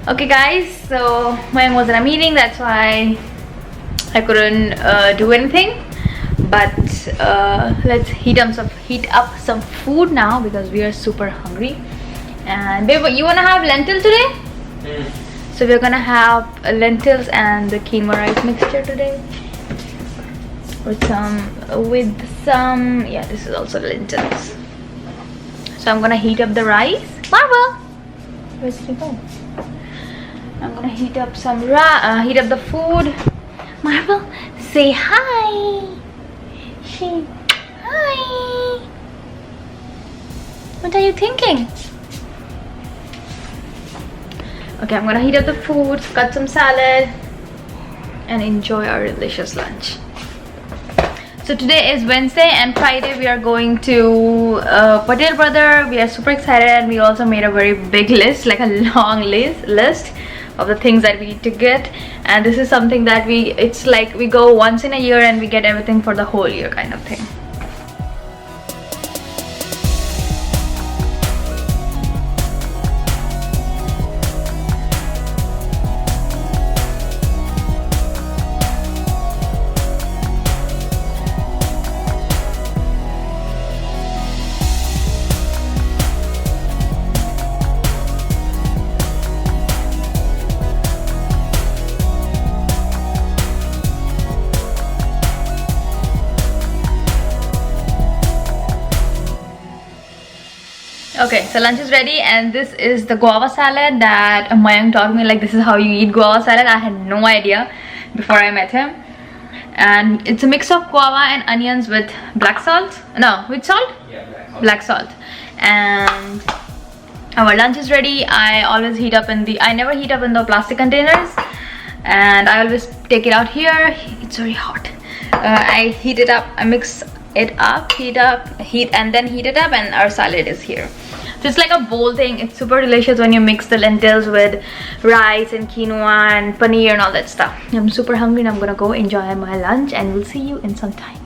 Okay guys, so Mayank was in a meeting, that's why I couldn't do anything. But let's heat up some food now because we are super hungry. And babe, you wanna have lentil today? So we're gonna have lentils and the quinoa rice mixture today. With some, yeah, this is also lentils. So I'm gonna heat up the rice. Marvel, where's she go? I'm gonna heat up heat up the food. Marvel, say hi. Hi. What are you thinking? Okay, I'm gonna heat up the food, cut some salad, and enjoy our delicious lunch. So today is Wednesday and Friday we are going to Patio brother. We are super excited and we also made a very big list, like a long list of the things that we need to get. And this is something that it's like we go once in a year and we get everything for the whole year kind of thing. Okay, so lunch is ready and this is the guava salad that Mayank taught me, like this is how you eat guava salad. I had no idea before I met him. And it's a mix of guava and onions with black salt. No, with salt? Yeah, black salt. And our lunch is ready. I always heat up I never heat up in the plastic containers. And I always take it out here. It's very hot. I heat it up, I mix it up, heat and then heat it up, and our salad is here. So it's like a bowl thing. It's super delicious when you mix the lentils with rice and quinoa and paneer and all that stuff. I'm super hungry and I'm gonna go enjoy my lunch and we'll see you in some time.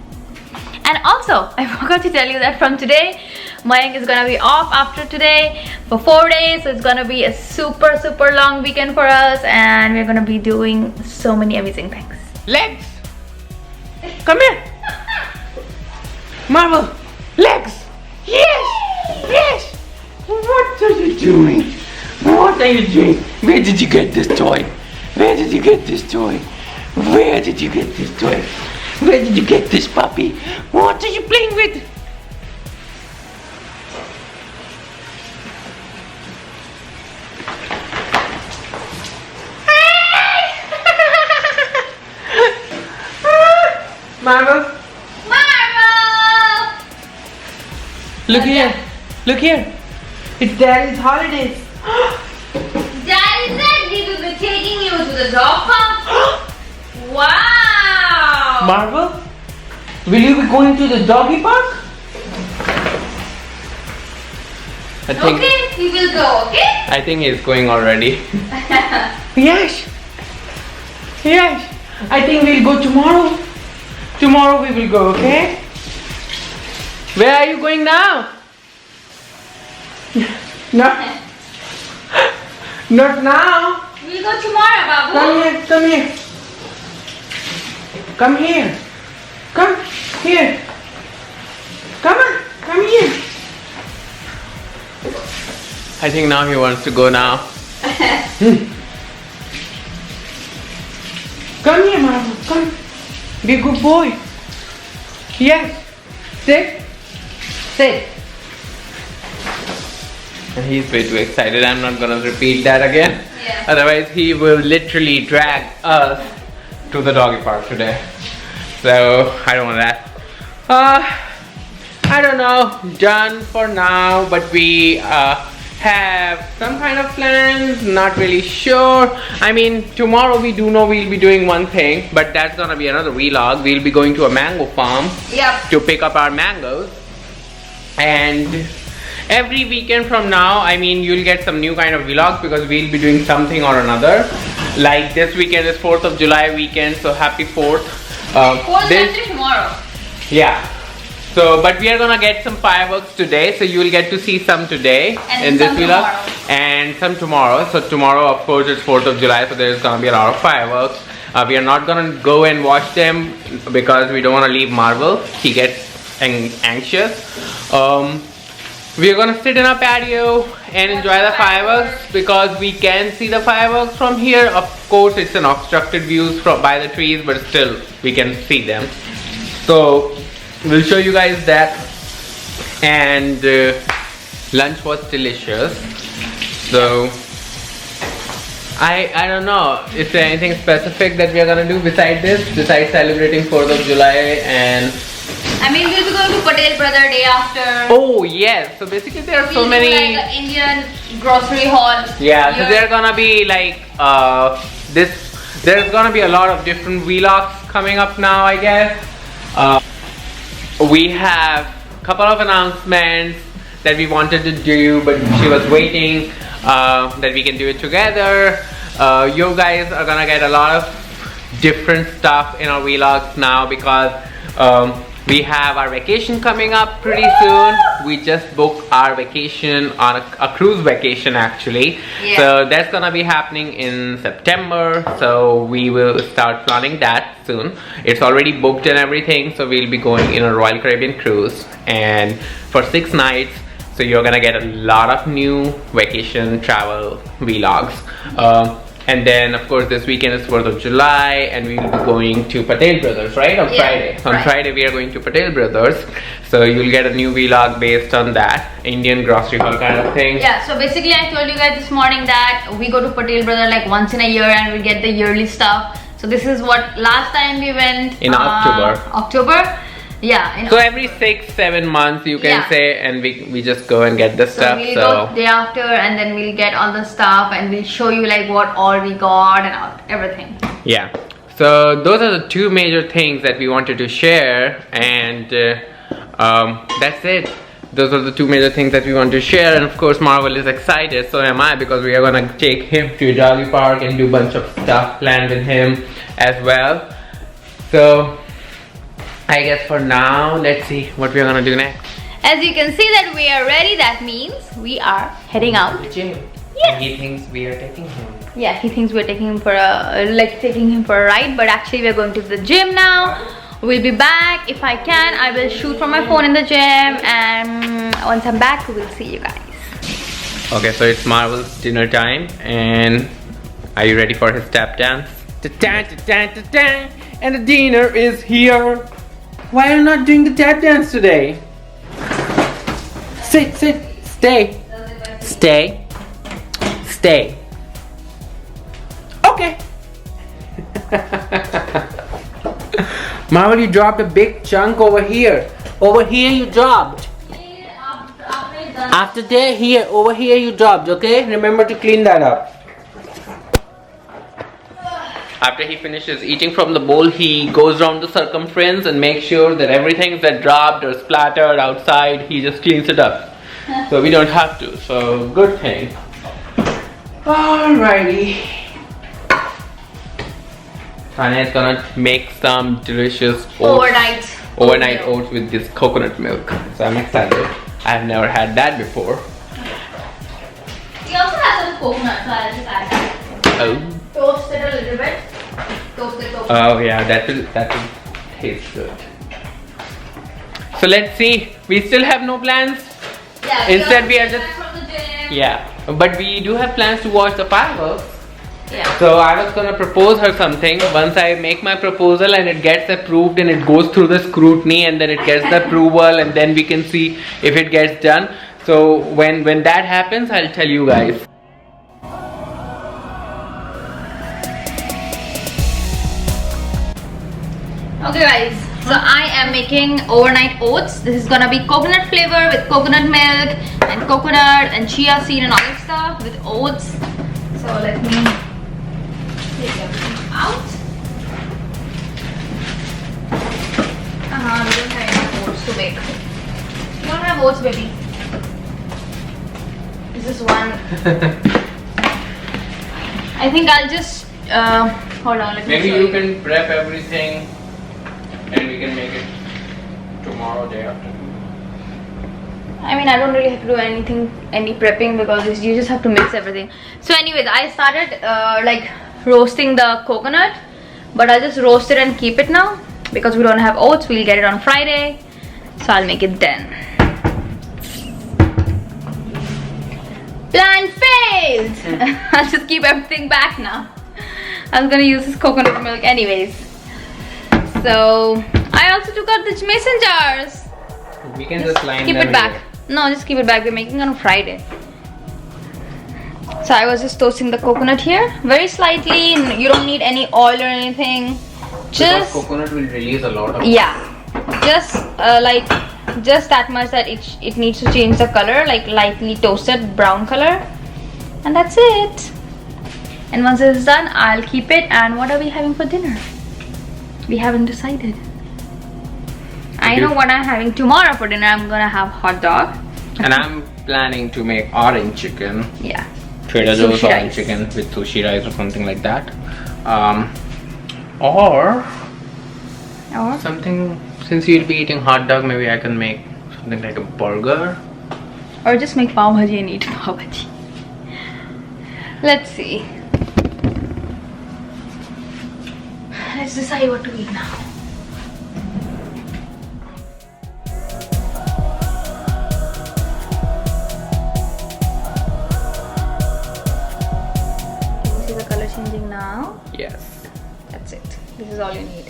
And also, I forgot to tell you that from today, Mayank is gonna be off after today for 4 days. So it's gonna be a super long weekend for us and we're gonna be doing so many amazing things. Legs! Come here! Marvel! Legs! Yes! Yes! What are you doing? What are you doing? Where did you get this toy? Where did you get this toy? Where did you get this toy? Where did you get this puppy? What are you playing with? Marvel? Look here, look here. It's Daddy's holidays. Daddy said he will be taking you to the dog park. Wow. Marvel, will you be going to the doggy park? Okay, we will go, okay? I think he's going already. Yes. Yes. I think we'll go tomorrow. Tomorrow we will go, okay? Where are you going now? No. Not now. We'll go tomorrow, Babu. Come here, come here. Come here. Come here. Come on, come here. I think now he wants to go now. Come here, Marvel. Come. Be a good boy. Yes. Sit. Sit. He's way too excited. I'm not gonna repeat that again. Yeah. Otherwise, he will literally drag us to the doggy park today. So I don't want that. I don't know. Done for now. But we have some kind of plans. Not really sure. I mean, tomorrow we do know we'll be doing one thing, but that's gonna be another vlog. We'll be going to a mango farm. Yep. To pick up our mangoes. And every weekend from now, I mean, you'll get some new kind of vlogs because we'll be doing something or another. Like this weekend is 4th of July weekend, so happy 4th. 4th is tomorrow. Yeah. So, but we are gonna get some fireworks today, so you will get to see some today in this vlog. and some tomorrow. So tomorrow, of course, it's 4th of July, so there's gonna be a lot of fireworks. We are not gonna go and watch them because we don't want to leave Marvel. He gets anxious. We are gonna sit in our patio and enjoy the fireworks because we can see the fireworks from here. Of course, it's an obstructed views by the trees, but still we can see them. So we'll show you guys that. And lunch was delicious. So I don't know. Is there anything specific that we are gonna do besides celebrating 4th of July? And I mean, we'll be going to Patel Brother day after. Oh yes, so basically there are so many like an Indian grocery haul. Yeah, so there are gonna be like there's gonna be a lot of different vlogs coming up now, I guess. We have a couple of announcements that we wanted to do, but she was waiting that we can do it together. You guys are gonna get a lot of different stuff in our vlogs now because we have our vacation coming up pretty soon. We just booked our vacation on a cruise vacation actually. Yeah. So that's gonna be happening in September. So we will start planning that soon. It's already booked and everything. So we'll be going in a Royal Caribbean cruise and for 6 nights. So you're gonna get a lot of new vacation travel vlogs. And then of course this weekend is 4th of July and we will be going to Patel Brothers, right? On Friday. On Friday we are going to Patel Brothers. So you'll get a new vlog based on that. Indian grocery haul kind of thing. Yeah, so basically I told you guys this morning that we go to Patel Brother like once in a year and we get the yearly stuff. So this is what last time we went. In October. Yeah. So every 6-7 months you can say, and we just go and get the stuff. We'll go day after and then we'll get all the stuff and we'll show you like what all we got and everything. Yeah. So those are the 2 major things that we wanted to share, and that's it. Those are the 2 major things that we want to share, and of course Marvel is excited, so am I, because we are gonna take him to a doggy park and do a bunch of stuff planned with him as well. So I guess for now, let's see what we are gonna do next. As you can see that we are ready, that means we are heading out. To the gym. Yes. And he thinks we are taking him. Yeah, he thinks we're taking him for a ride, but actually we're going to the gym now. We'll be back. If I can, I will shoot from my phone in the gym, and once I'm back, we'll see you guys. Okay, so it's Marvel's dinner time, and are you ready for his tap dance? And the dinner is here. Why are you not doing the tap dance today? Sit, stay, stay. Okay. Marvel, you dropped a big chunk over here. Over here you dropped. After that, here, over here you dropped, okay? Remember to clean that up. After he finishes eating from the bowl, he goes around the circumference and makes sure that everything that dropped or splattered outside, he just cleans it up. So we don't have to, so good thing. Alrighty. Tanya is gonna make some delicious overnight oats with this coconut milk. So I'm excited. I've never had that before. We also have some coconut, so I'll just add that. Oh. Toast it a little bit. Oh yeah, that will taste good. So let's see. We still have no plans. Yeah. Instead we are just from the gym. Yeah, but we do have plans to watch the fireworks. Yeah. So I was gonna propose her something. Once I make my proposal and it gets approved and it goes through the scrutiny and then it gets the approval and then we can see if it gets done. So when that happens, I'll tell you guys. Okay guys, so I am making overnight oats. This is gonna be coconut flavor with coconut milk and coconut and chia seed and all that stuff with oats. So let me take everything out. We don't have enough oats to make. We don't have oats, baby. This is one. I think I'll just hold on. Let me Maybe show you can prep everything. And we can make it tomorrow, day after. I mean, I don't really have to do any prepping because you just have to mix everything. So anyways, I started like roasting the coconut, but I'll just roast it and keep it now because we don't have oats. We'll get it on Friday, so I'll make it then. Plan failed. I'll just keep everything back now. I was gonna use this coconut milk anyways. So I also took out the mason jars. We can just line keep them it back here. No, just keep it back. We're making it on Friday. So I was just toasting the coconut here very slightly. You don't need any oil or anything. Just because coconut will release a lot of just like just that much that it needs to change the color, like lightly toasted brown color, and that's it. And once it's done, I'll keep it. And what are we having for dinner? We haven't decided. I know what I'm having tomorrow for dinner. I'm gonna have hot dog. And I'm planning to make orange chicken. Yeah. Trader Joe's Sushi orange rice. chicken with sushi rice or something like that. Or something, since you'll be eating hot dog, maybe I can make something like a burger. Or just make Pav Bhaji and eat Pav Bhaji. Let's see. Let's decide what to eat now. Can you see the color changing now? Yes. That's it. This is all you need.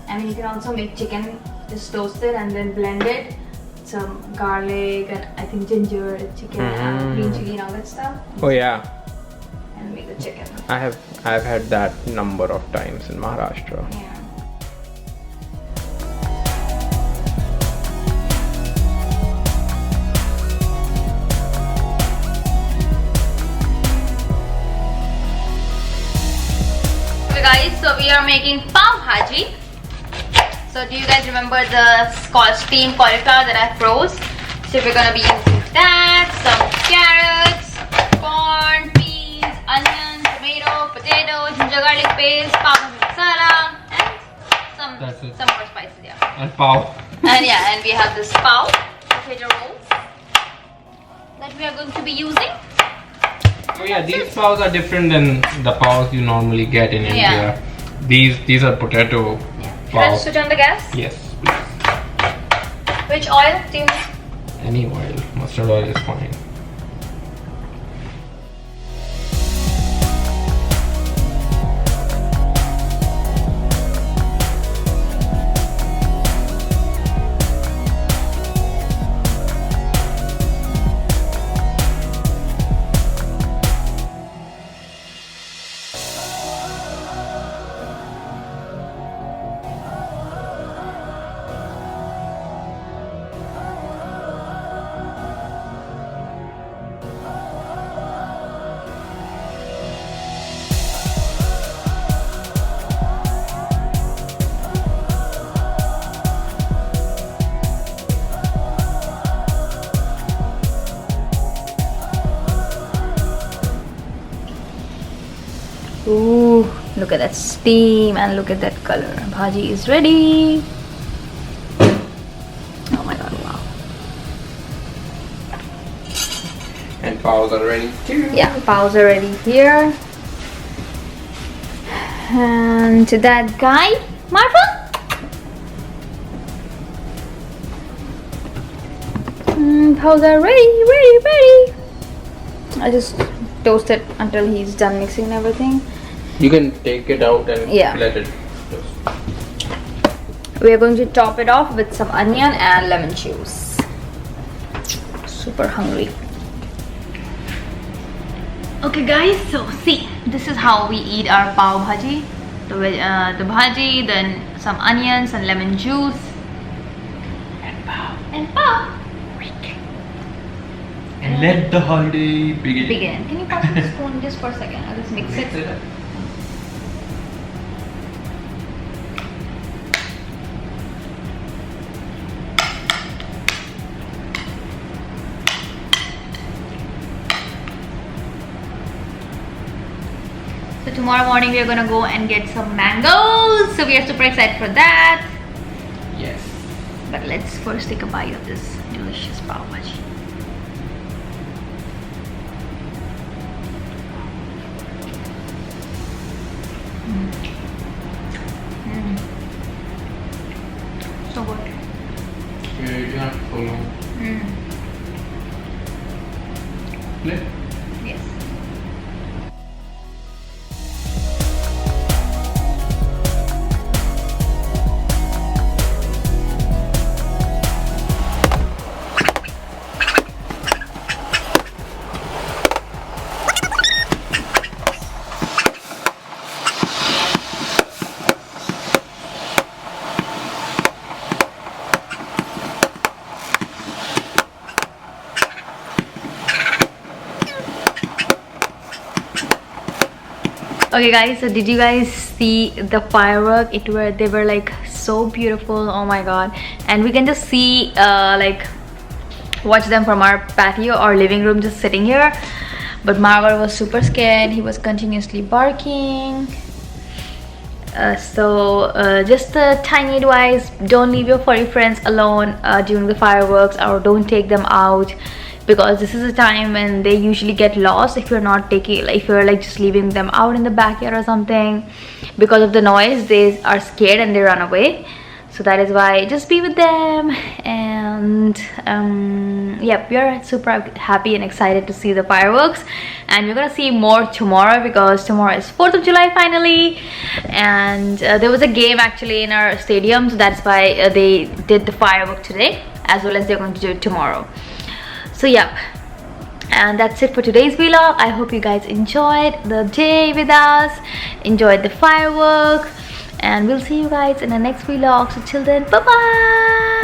I mean, you can also make chicken, just toast it and then blend it. Some garlic and I think ginger, chicken, and green chili and all that stuff. Oh yeah. And make the chicken. I've had that number of times in Maharashtra. Yeah. Okay guys, so we are making Pav Bhaji. So do you guys remember the steamed cauliflower that I froze? So we're gonna be using that, some carrots, corn, peas, onions, tomato, potato, ginger garlic paste, pav bhaji masala, and some more spices, yeah. And pav. And yeah, and we have this pav, potato rolls that we are going to be using. Oh yeah, these pavs are different than the pavs you normally get in Yeah. India. These are potato Should I pavs. switch on the gas? Yes. Which oil do you need? Any oil, mustard oil is fine. Ooh, look at that steam and look at that color. Bhaji is ready. Oh my god, wow. And pavs are ready too. Yeah, pavs are ready here. And to that guy, Marfa. Pavs are ready. I just toast it until he's done mixing everything. You can take it out and Yeah. let it. We are going to top it off with some onion and lemon juice. Super hungry. Okay guys, so see, this is how we eat our pav bhaji. The bhaji, then some onions and lemon juice. And pav. And let the holiday begin. Can you pass me the spoon just for a second? I'll just mix it. So tomorrow morning we are gonna go and get some mangoes. So we are super excited for that. Yes. But let's first take a bite of this delicious Pav Bhaji. So good. Yeah, you have to follow. Yeah. Yes. Okay guys, so did you guys see the firework? They were like so beautiful, oh my god. And we can just see like watch them from our patio or living room, just sitting here. But Margot was super scared. He was continuously barking. Just a tiny advice: don't leave your furry friends alone during the fireworks, or don't take them out, because this is a time when they usually get lost if you're not taking, if you're like just leaving them out in the backyard or something. Because of the noise, they are scared and they run away. So that is why just be with them. And yep, we are super happy and excited to see the fireworks, and we're gonna see more tomorrow because tomorrow is 4th of July finally. And there was a game actually in our stadium, so that's why they did the firework today, as well as they're going to do it tomorrow. So yep, and that's it for today's vlog. I hope you guys enjoyed the day with us, enjoyed the firework, and we'll see you guys in the next vlog. So till then, bye bye.